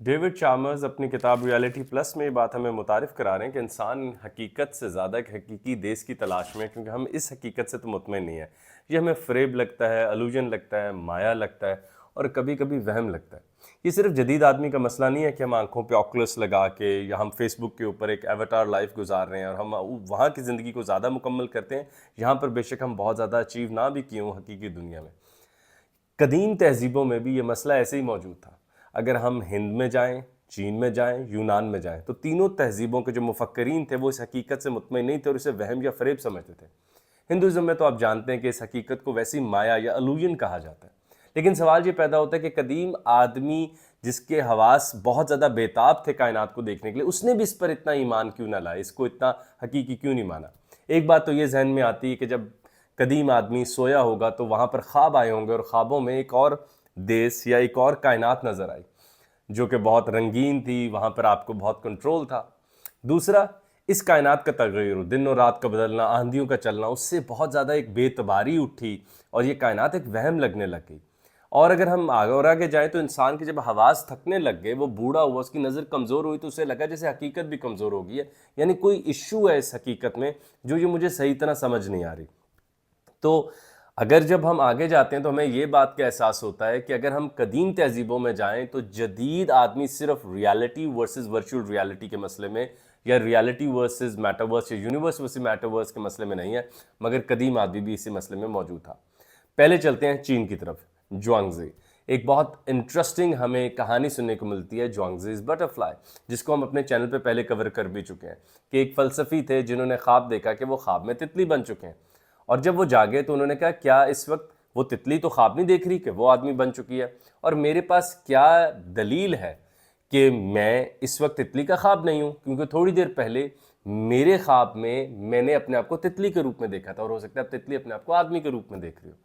David Chalmers अपनी किताब reality plus में ये बात हमें मुतारिफ करा रहे हैं कि इंसान हकीकत से ज़्यादा एक हकीकी देश की तलाश में है, क्योंकि हम इस हकीकत से तो मुतमईन नहीं है। ये हमें फ़रेब लगता है, अलूजन लगता है, माया लगता है और कभी कभी वहम लगता है। ये सिर्फ जदीद आदमी का मसला नहीं है कि हम आंखों पे ऑकुलस लगा के या हम फेसबुक के ऊपर एक एवटार लाइफ गुजार रहे हैं और हम वहाँ की ज़िंदगी को ज़्यादा मुकम्मल करते हैं, यहाँ पर बेशक हम बहुत ज़्यादा अचीव ना भी किए हों हकीकी दुनिया में। कदीम तहजीबों में भी ये मसला ऐसे ही मौजूद था। अगर हम हिंद में जाएं, चीन में जाएं, यूनान में जाएं, तो तीनों तहजीबों के जो मुफक्करीन थे वो इस हकीकत से मुतमईन नहीं थे और इसे वहम या फ़रेब समझते थे। हिंदुज़म में तो आप जानते हैं कि इस हकीकत को वैसी माया या अलूजन कहा जाता है। लेकिन सवाल ये पैदा होता है कि कदीम आदमी जिसके हवास बहुत ज़्यादा बेताब थे कायनात को देखने के लिए, उसने भी इस पर इतना ईमान क्यों ना लाया, इसको इतना हकीकी क्यों नहीं माना। एक बात तो ये जहन में आती है कि जब कदीम आदमी सोया होगा तो वहाँ पर ख्वाब आए होंगे और ख्वाबों में एक और देश या एक और कायनात नज़र आई जो कि बहुत रंगीन थी, वहाँ पर आपको बहुत कंट्रोल था। दूसरा, इस कायनात का तगय्युर, दिन और रात का बदलना, आंधियों का चलना, उससे बहुत ज़्यादा एक बेतबारी उठी और ये कायनात एक वहम लगने लग गई। और अगर हम आगे और आगे जाएं तो इंसान के जब हवास थकने लग गए, वो बूढ़ा हुआ, उसकी नज़र कमज़ोर हुई, तो उसे लगा जैसे हकीकत भी कमज़ोर हो गई है, यानी कोई इशू है इस हकीकत में जो ये मुझे सही तरह समझ नहीं आ रही। तो अगर जब हम आगे जाते हैं तो हमें ये बात का एहसास होता है कि अगर हम कदीम तहजीबों में जाएं तो जदीद आदमी सिर्फ रियलिटी वर्सेस वर्चुअल रियलिटी के मसले में या रियलिटी वर्सेस मेटावर्स या यूनिवर्स वर्सेस मेटावर्स के मसले में नहीं है, मगर कदीम आदमी भी इसी मसले में मौजूद था। पहले चलते हैं चीन की तरफ। ज्वांगजी, एक बहुत इंटरेस्टिंग हमें कहानी सुनने को मिलती है, ज्वांगजीज बटरफ्लाई, जिसको हम अपने चैनल पे पहले कवर कर भी चुके हैं कि एक फ़लसफ़ी थे जिन्होंने ख्वाब देखा कि वो ख्वाब में तितली बन चुके हैं। और जब वो जागे तो उन्होंने कहा, क्या इस वक्त वो तितली तो ख्वाब नहीं देख रही कि वो आदमी बन चुकी है, और मेरे पास क्या दलील है कि मैं इस वक्त तितली का ख्वाब नहीं हूँ, क्योंकि थोड़ी देर पहले मेरे ख्वाब में मैंने अपने आप को तितली के रूप में देखा था और हो सकता है अब तितली अपने आप को आदमी के रूप में देख रही हो।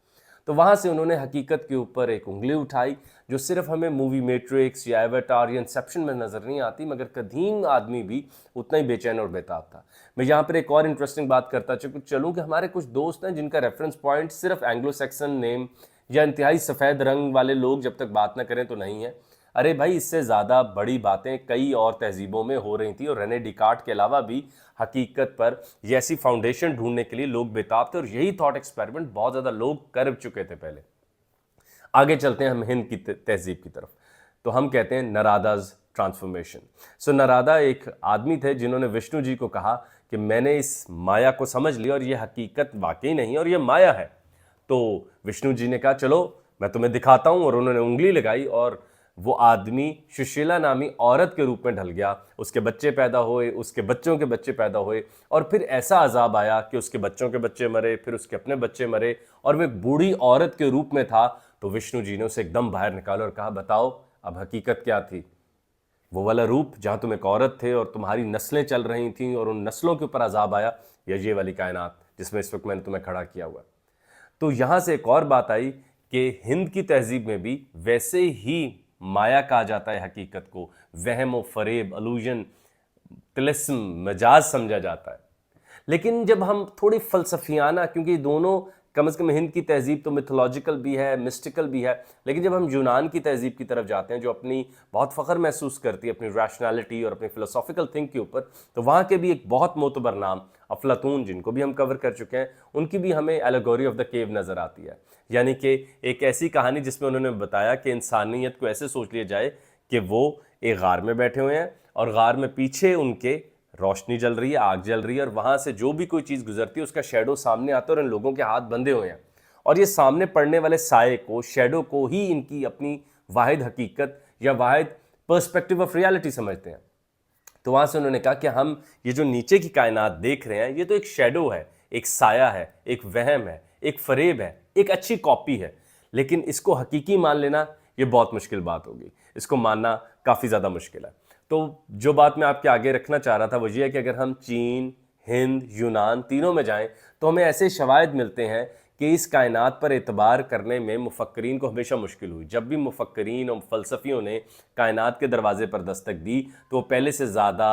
तो वहाँ से उन्होंने हकीकत के ऊपर एक उंगली उठाई जो सिर्फ हमें मूवी मैट्रिक्स या एवाटार या इंसेप्शन में नज़र नहीं आती, मगर कदीम आदमी भी उतना ही बेचैन और बेताब था। मैं यहाँ पर एक और इंटरेस्टिंग बात करता चलूँ कि हमारे कुछ दोस्त हैं जिनका रेफरेंस पॉइंट सिर्फ एंग्लो सैक्सन नेम या इंतहाई सफ़ेद रंग वाले लोग जब तक बात ना करें तो नहीं है। अरे भाई, इससे ज़्यादा बड़ी बातें कई और तहजीबों में हो रही थी और रेने डिकार्ट के अलावा भी हकीकत पर ये ऐसी फाउंडेशन ढूंढने के लिए लोग बेताब थे और यही थॉट एक्सपेरिमेंट बहुत ज़्यादा लोग कर चुके थे पहले। आगे चलते हैं हम हिंद की तहजीब की तरफ। तो हम कहते हैं नरादाज ट्रांसफॉर्मेशन। सो नरादा एक आदमी थे जिन्होंने विष्णु जी को कहा कि मैंने इस माया को समझ लिया और ये हकीकत वाकई नहीं और ये माया है। तो विष्णु जी ने कहा, चलो मैं तुम्हें दिखाता हूँ, और उन्होंने उंगली लगाई और वो आदमी सुशीला नामी औरत के रूप में ढल गया। उसके बच्चे पैदा हुए, उसके बच्चों के बच्चे पैदा हुए, और फिर ऐसा अजाब आया कि उसके बच्चों के बच्चे मरे, फिर उसके अपने बच्चे मरे, और वो एक बूढ़ी औरत के रूप में था। तो विष्णु जी ने उसे एकदम बाहर निकाला और कहा, बताओ अब हकीकत क्या थी? वो वाला रूप जहाँ तुम एक औरत थे और तुम्हारी नस्लें चल रही थीं और उन नस्लों के ऊपर अजाब आया, या ये वाली कायनात जिसमें इस वक्त मैंने तुम्हें खड़ा किया हुआ। तो यहाँ से एक और बात आई कि हिंद की तहजीब में भी वैसे ही माया कहा जाता है हकीकत को, वहम व फरेब, अलूजन, तिलिस्म, मजाज समझा जाता है। लेकिन जब हम थोड़ी फलसफियाना, क्योंकि दोनों कम से कम हिंद की तहजीब तो मिथोलॉजिकल भी है, मिस्टिकल भी है, लेकिन जब हम यूनान की तहजीब की तरफ जाते हैं जो अपनी बहुत फ़ख्र महसूस करती है अपनी रैशनैलिटी और अपनी फ़िलोसॉफिकल थिंक के ऊपर, तो वहाँ के भी एक बहुत मोतबर नाम अफलातून, जिनको भी हम कवर कर चुके हैं, उनकी भी हमें एलेगोरी ऑफ द केव नज़र आती है। यानी कि एक ऐसी कहानी जिसमें उन्होंने बताया कि इंसानियत को ऐसे सोच लिया जाए कि वो एक गार में बैठे हुए हैं और गार में पीछे उनके रोशनी जल रही है, आग जल रही है, और वहाँ से जो भी कोई चीज़ गुजरती है उसका शेडो सामने आता है और इन लोगों के हाथ बंधे हुए हैं, और ये सामने पड़ने वाले साये को, शेडो को ही इनकी अपनी वाहिद हकीकत या वाहिद पर्सपेक्टिव ऑफ रियलिटी समझते हैं। तो वहाँ से उन्होंने कहा कि हम ये जो नीचे की कायनात देख रहे हैं ये तो एक शेडो है, एक साया है, एक वहम है, एक फरेब है, एक अच्छी कॉपी है, लेकिन इसको हकीकी मान लेना ये बहुत मुश्किल बात होगी, इसको मानना काफ़ी ज़्यादा मुश्किल है। तो जो बात मैं आपके आगे रखना चाह रहा था वो ये है कि अगर हम चीन, हिंद, यूनान तीनों में जाएं तो हमें ऐसे शवाहिद मिलते हैं कि इस कायनात पर एतबार करने में मुफक्करीन को हमेशा मुश्किल हुई। जब भी मुफक्करीन और फ़लसफ़ियों ने कायनात के दरवाजे पर दस्तक दी तो वो पहले से ज़्यादा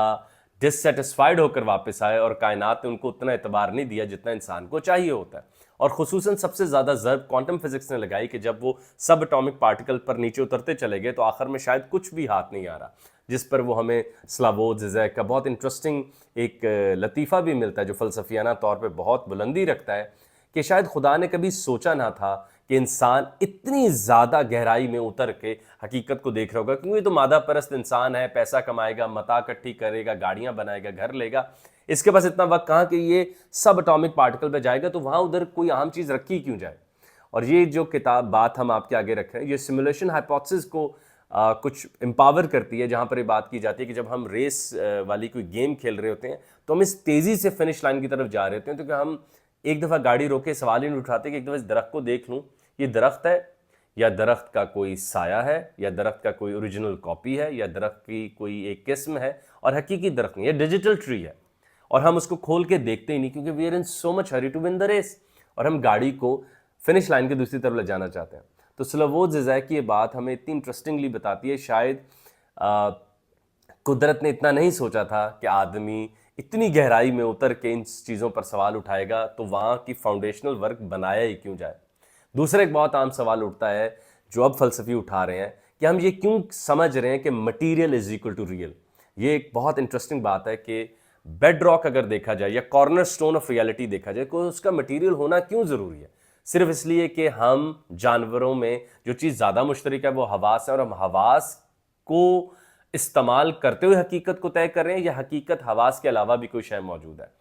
डिससेटिस्फाइड होकर वापस आए और कायनात ने उनको उतना एतबार नहीं दिया जितना इंसान को चाहिए होता है। और ख़ुसूसन सबसे ज़्यादा ज़र्ब क्वांटम फिजिक्स ने लगाई कि जब वो सब एटॉमिक पार्टिकल पर नीचे उतरते चले गए तो आखिर में शायद कुछ भी हाथ नहीं आ रहा, जिस पर वो हमें स्लावोव ज़िज़ेक का बहुत इंटरेस्टिंग एक लतीफ़ा भी मिलता है जो फ़लसफ़ियाना तौर पर बहुत बुलंदी रखता है कि शायद खुदा ने कभी सोचा ना था कि इंसान इतनी ज़्यादा गहराई में उतर के हकीकत को देख रहा होगा, क्योंकि तो मादा परस्त इंसान है, पैसा कमाएगा, मता इकट्ठी करेगा, गाड़ियाँ बनाएगा, घर लेगा, इसके पास इतना वक्त कहाँ कि ये सब एटॉमिक पार्टिकल पे जाएगा, तो वहाँ उधर कोई अहम चीज़ रखी क्यों जाए। और ये जो किताब बात हम आपके आगे रख रहे हैं, ये सिमुलेशन हाइपोथेसिस को कुछ एम्पावर करती है, जहाँ पर ये बात की जाती है कि जब हम रेस वाली कोई गेम खेल रहे होते हैं तो हम इस तेज़ी से फिनिश लाइन की तरफ जा रहे होते हैं, तो क्या हम एक दफ़ा गाड़ी रोके सवाल ही नहीं उठाते कि एक दफ़ा इस दरख्त को देख लूँ, ये दरख्त है या दरख्त का कोई साया है या दरख्त का कोई ओरिजिनल कॉपी है या दरख्त की कोई एक किस्म है और हकीकी दरख्त नहीं है, डिजिटल ट्री है, और हम उसको खोल के देखते ही नहीं क्योंकि we are in so much hurry to win the race, और हम गाड़ी को फिनिश लाइन के दूसरी तरफ ले जाना चाहते हैं। तो स्लावोव ज़िज़ेक की ये बात हमें इतनी इंटरेस्टिंगली बताती है, शायद कुदरत ने इतना नहीं सोचा था कि आदमी इतनी गहराई में उतर के इन चीज़ों पर सवाल उठाएगा, तो वहाँ की फाउंडेशनल वर्क बनाया ही क्यों जाए। दूसरा एक बहुत आम सवाल उठता है जो अब फ़लसफ़ी उठा रहे हैं कि हम ये क्यों समझ रहे हैं कि material is equal to real. ये एक बहुत इंटरेस्टिंग बात है कि बेड रॉक अगर देखा जाए या कॉर्नर स्टोन ऑफ रियलिटी देखा जाए तो उसका मटीरियल होना क्यों ज़रूरी है। सिर्फ इसलिए कि हम जानवरों में जो चीज़ ज़्यादा मुश्तरक है वो हवास है, और हम हवास को इस्तेमाल करते हुए हकीकत को तय कर रहे हैं, या हकीकत हवास के अलावा भी कोई शय मौजूद है।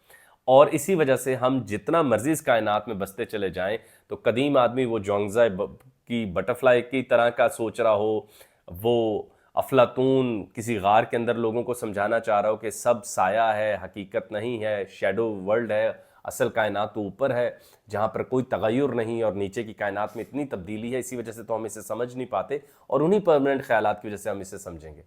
और इसी वजह से हम जितना मर्जी इस कायनात में बसते चले जाएं, तो कदीम आदमी वो जोंगज़ा की बटरफ्लाई की तरह का सोच रहा हो, वो अफलातून किसी गार के अंदर लोगों को समझाना चाह रहा हो कि सब साया है, हकीकत नहीं है, शैडो वर्ल्ड है, असल कायनात तो ऊपर है जहाँ पर कोई तगय्युर नहीं, और नीचे की कायनात में इतनी तब्दीली है, इसी वजह से तो हम इसे समझ नहीं पाते, और उन्हीं परमानेंट ख्यालात की वजह से हम इसे समझेंगे।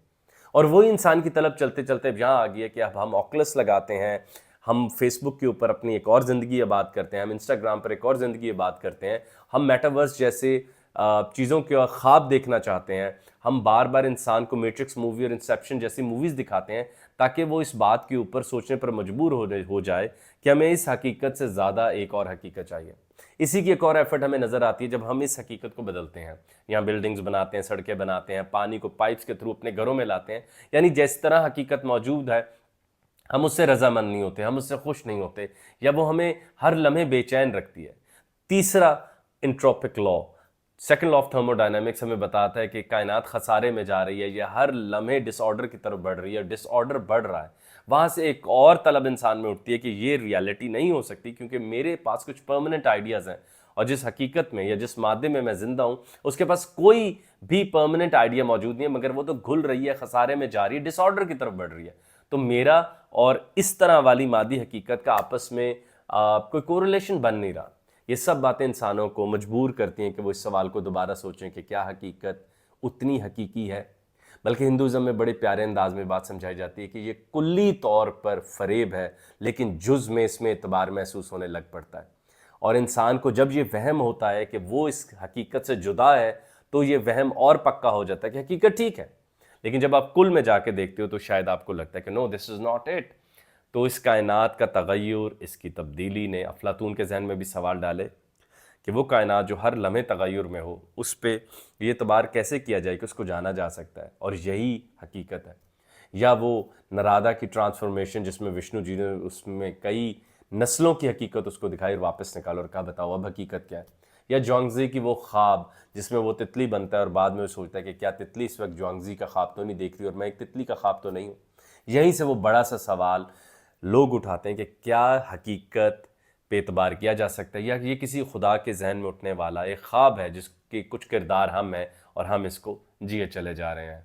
और वही इंसान की तलब चलते चलते यहाँ आ गई है कि अब हम ऑकुलस लगाते हैं, हम फेसबुक के ऊपर अपनी एक और ज़िंदगी आबाद करते हैं, हम इंस्टाग्राम पर एक और ज़िंदगी आबाद करते हैं, हम मेटावर्स जैसे चीज़ों के ख्वाब देखना चाहते हैं, हम बार बार इंसान को मैट्रिक्स मूवी और इंसेप्शन जैसी मूवीज़ दिखाते हैं ताकि वो इस बात के ऊपर सोचने पर मजबूर हो जाए कि हमें इस हकीकत से ज़्यादा एक और हकीकत चाहिए। इसी की एक और एफर्ट हमें नज़र आती है जब हम इस हकीकत को बदलते हैं, यहाँ बिल्डिंग्स बनाते हैं, सड़कें बनाते हैं, पानी को पाइप्स के थ्रू अपने घरों में लाते हैं, यानी जिस तरह हकीकत मौजूद है हम उससे रजामंद नहीं होते, हम उससे खुश नहीं होते, या वो हमें हर लम्हे बेचैन रखती है। तीसरा entropic law, second law of thermodynamics हमें बताता है कि कायनात खसारे में जा रही है, या हर लम्हे डिसऑर्डर की तरफ बढ़ रही है, डिसऑर्डर बढ़ रहा है। वहाँ से एक और तलब इंसान में उठती है कि ये रियलिटी नहीं हो सकती, क्योंकि मेरे पास कुछ परमानेंट आइडियाज़ हैं, और जिस हकीकत में या जिस मादे में मैं जिंदा हूँ उसके पास कोई भी परमानेंट आइडिया मौजूद नहीं है, मगर वो तो घुल रही है, खसारे में जा रही है, डिसऑर्डर की तरफ बढ़ रही है। तो मेरा और इस तरह वाली मादी हकीकत का आपस में कोई कोरिलेशन बन नहीं रहा। ये सब बातें इंसानों को मजबूर करती हैं कि वो इस सवाल को दोबारा सोचें कि क्या हकीकत उतनी हकीकी है। बल्कि हिंदुज़म में बड़े प्यारे अंदाज में बात समझाई जाती है कि ये कुल्ली तौर पर फरेब है, लेकिन जुज़ में इसमें एतबार महसूस होने लग पड़ता है। और इंसान को जब ये वहम होता है कि वो इस हकीकत से जुदा है, तो ये वहम और पक्का हो जाता है कि हकीकत ठीक है। लेकिन जब आप कुल में जाके देखते हो तो शायद आपको लगता है कि no, this is not it. तो इस कायनात का तगय्युर, इसकी तब्दीली ने अफलातून के जहन में भी सवाल डाले कि वो कायनात जो हर लम्हे तगय्युर में हो, उस पर ये एतबार कैसे किया जाए कि उसको जाना जा सकता है और यही हकीकत है। या वो नरादा की ट्रांसफॉर्मेशन जिसमें विष्णु जी ने उसमें कई नस्लों की हकीकत उसको दिखाई और वापस निकालो और कहा बताओ अब हकीकत क्या है। या जोंगजी की वो ख्वाब जिसमें वो तितली बनता है और बाद में वो सोचता है कि क्या तितली इस वक्त जोंगजी का ख्वाब तो नहीं देख रही और मैं एक तितली का ख्वाब तो नहीं हूँ। यहीं से वो बड़ा सा सवाल लोग उठाते हैं कि क्या हकीकत पे एतबार किया जा सकता है, या ये किसी खुदा के जहन में उठने वाला एक ख्वाब है जिसके कुछ किरदार हम हैं और हम इसको जिए चले जा रहे हैं।